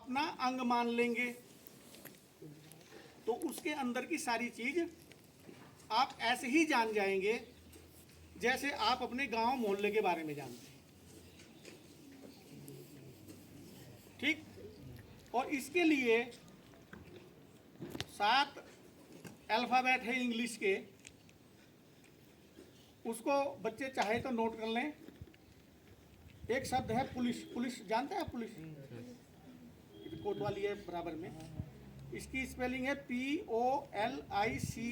अपना अंग मान लेंगे। तो उसके अंदर की सारी चीज आप ऐसे ही जान जाएंगे जैसे आप अपने गांव मोहल्ले के बारे में जानते हैं। ठीक। और इसके लिए 7 अल्फ़ाबेट है इंग्लिश के, उसको बच्चे चाहे तो नोट कर लें। एक शब्द है पुलिस। पुलिस जानते हैं आप? पुलिस कोतवाली है बराबर में। इसकी स्पेलिंग है POLICE,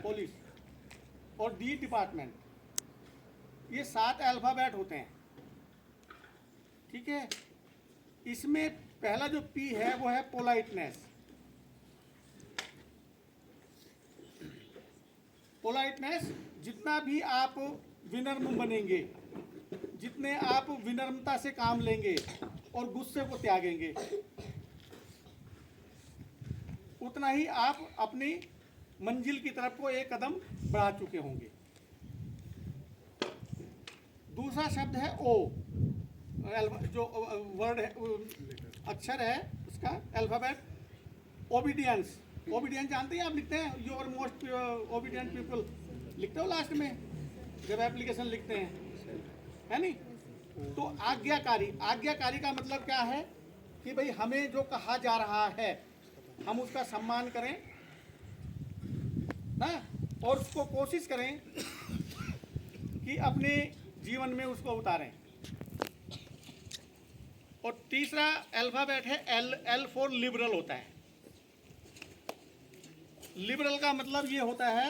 पुलिस। और D डिपार्टमेंट। ये 7 अल्फ़ाबेट होते हैं। ठीक है। इसमें पहला जो P है वो है पोलाइटनेस। पोलाइटनेस, जितना भी आप विनम्र बनेंगे, जितने आप विनम्रता से काम लेंगे और गुस्से को त्यागेंगे, उतना ही आप अपनी मंजिल की तरफ को एक कदम बढ़ा चुके होंगे। दूसरा शब्द है O, जो वर्ड है, अक्षर है उसका अल्फाबेट, ओबीडियंस। ओबीडियंस जानते हैं आप? लिखते हैं योर मोस्ट ओबीडियंट पीपल, लिखते हो लास्ट में जब एप्लीकेशन लिखते हैं, है नहीं? तो आज्ञाकारी। आज्ञाकारी का मतलब क्या है कि भाई हमें जो कहा जा रहा है हम उसका सम्मान करें ना, और उसको कोशिश करें कि अपने जीवन में उसको उतारें। और तीसरा अल्फाबेट है L फॉर लिबरल होता है। लिबरल का मतलब ये होता है,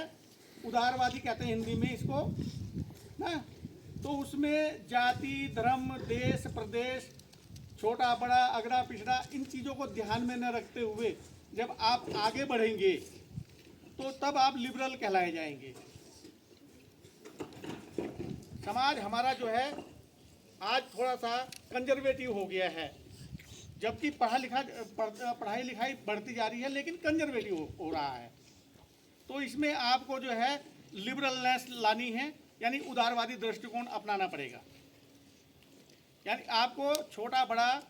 उदारवादी कहते हैं हिंदी में इसको ना। तो उसमें जाति, धर्म, देश, प्रदेश, छोटा बड़ा, अगड़ा पिछड़ा, इन चीज़ों को ध्यान में न रखते हुए जब आप आगे बढ़ेंगे तो तब आप लिबरल कहलाए जाएंगे। समाज हमारा जो है आज थोड़ा सा कंजर्वेटिव हो गया है, जबकि पढ़ाई लिखाई बढ़ती जा रही है, लेकिन कंजर्वेटिव हो रहा है। तो इसमें आपको जो है लिबरलनेस लानी है, यानी उदारवादी दृष्टिकोण अपनाना पड़ेगा। यानी आपको छोटा बड़ा,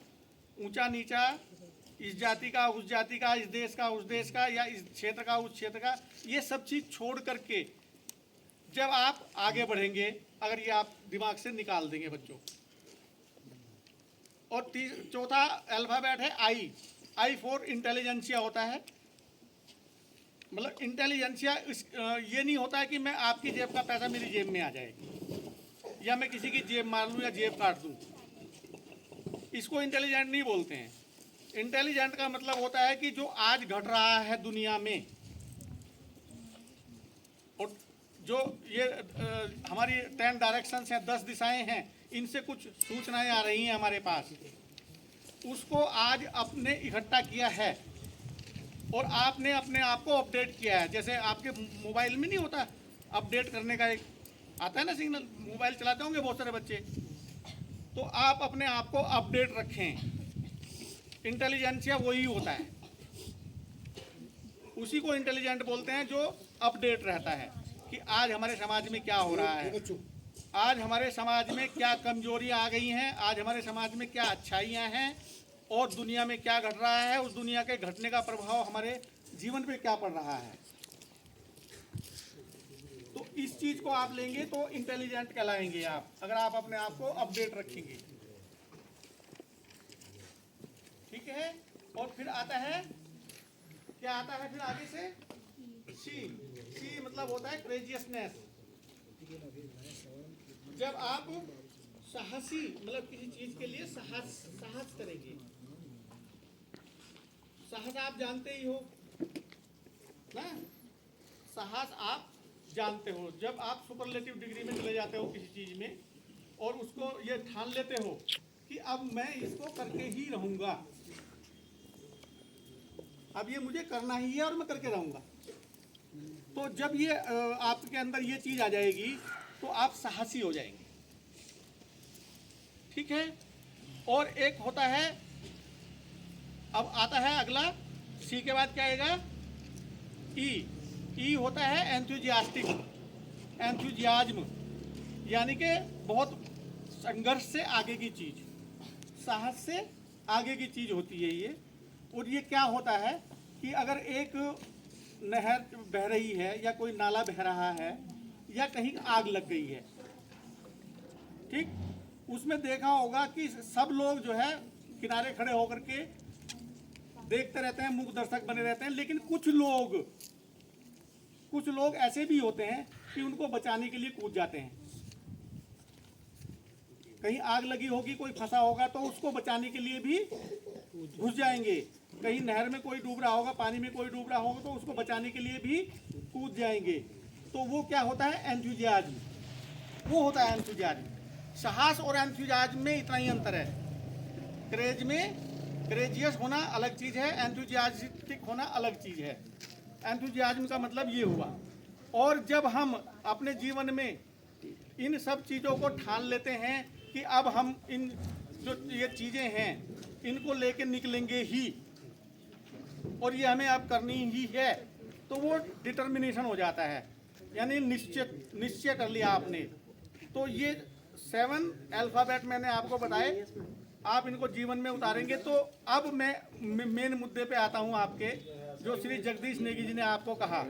ऊंचा नीचा, इस जाति का उस जाति का, इस देश का उस देश का, या इस क्षेत्र का उस क्षेत्र का, ये सब चीज़ छोड़ करके जब आप आगे बढ़ेंगे, अगर ये आप दिमाग से निकाल देंगे बच्चों। और चौथा अल्फाबेट है आई फॉर इंटेलिजेंसिया होता है। मतलब इंटेलिजेंसिया ये नहीं होता है कि मैं आपकी जेब का पैसा मेरी जेब में आ जाए, या मैं किसी की जेब मार लूँ या जेब काट दूँ, इसको इंटेलिजेंट नहीं बोलते हैं। इंटेलिजेंट का मतलब होता है कि जो आज घट रहा है दुनिया में, और जो ये हमारी 10 डायरेक्शंस हैं, 10 दिशाएं हैं, इनसे कुछ सूचनाएं आ रही हैं हमारे पास, उसको आज आपने इकट्ठा किया है और आपने अपने आप को अपडेट किया है। जैसे आपके मोबाइल में नहीं होता अपडेट करने का, एक आता है ना सिग्नल, मोबाइल चलाते होंगे बहुत सारे बच्चे, तो आप अपने आप को अपडेट रखें। इंटेलिजेंसिया वही होता है, उसी को इंटेलिजेंट बोलते हैं जो अपडेट रहता है कि आज हमारे समाज में क्या हो रहा है, आज हमारे समाज में क्या कमजोरियां आ गई हैं, आज हमारे समाज में क्या अच्छाइयां हैं, और दुनिया में क्या घट रहा है, उस दुनिया के घटने का प्रभाव हमारे जीवन पे क्या पड़ रहा है। तो इस चीज को आप लेंगे तो इंटेलिजेंट कहलाएंगे आप, अगर आप अपने आप को अपडेट रखेंगे। ठीक है। और फिर आता है, क्या आता है फिर आगे से? सी मतलब होता है क्रेजियसनेस। जब आप साहसी, मतलब किसी चीज के लिए साहस करेंगे। साहस आप जानते ही हो ना, साहस आप जानते हो। जब आप सुपरलेटिव डिग्री में चले जाते हो किसी चीज में और उसको ये ठान लेते हो कि अब मैं इसको करके ही रहूंगा, अब ये मुझे करना ही है और मैं करके रहूंगा, तो जब ये आपके अंदर ये चीज आ जाएगी तो आप साहसी हो जाएंगे। ठीक है। और एक होता है, अब आता है अगला, सी के बाद क्या आएगा? ई होता है एंथुजियास्टिक, एंथुजियाज्म, यानी कि बहुत संघर्ष से आगे की चीज, साहस से आगे की चीज़ होती है ये। और ये क्या होता है कि अगर एक नहर बह रही है या कोई नाला बह रहा है या कहीं आग लग गई है, ठीक, उसमें देखा होगा कि सब लोग जो है किनारे खड़े होकर के देखते रहते हैं, मूक दर्शक बने रहते हैं। लेकिन कुछ लोग ऐसे भी होते हैं कि उनको बचाने के लिए कूद जाते हैं। कहीं आग लगी होगी, कोई फंसा होगा तो उसको बचाने के लिए भी घुस जाएंगे। कहीं नहर में कोई डूब रहा होगा, पानी में कोई डूब रहा होगा तो उसको बचाने के लिए भी कूद जाएंगे। तो वो क्या होता है, एंथुजियाज्म, वो होता है एंथुजियाज्म। साहस और एंथुजियाज्म में इतना ही अंतर है। क्रेज में क्रेजियस होना अलग चीज़ है, एंथुजियास्टिक होना अलग चीज़ है। एंथुजियाज्म का मतलब ये हुआ। और जब हम अपने जीवन में इन सब चीज़ों को ठान लेते हैं कि अब हम इन जो ये चीज़ें हैं इनको लेके निकलेंगे ही और ये हमें अब करनी ही है, तो वो डिटर्मिनेशन हो जाता है, यानी निश्चय कर लिया आपने। तो ये 7 अल्फ़ाबेट मैंने आपको बताए, आप इनको जीवन में उतारेंगे। तो अब मैं मेन मुद्दे पे आता हूँ आपके, जो श्री जगदीश नेगी जी ने आपको कहा।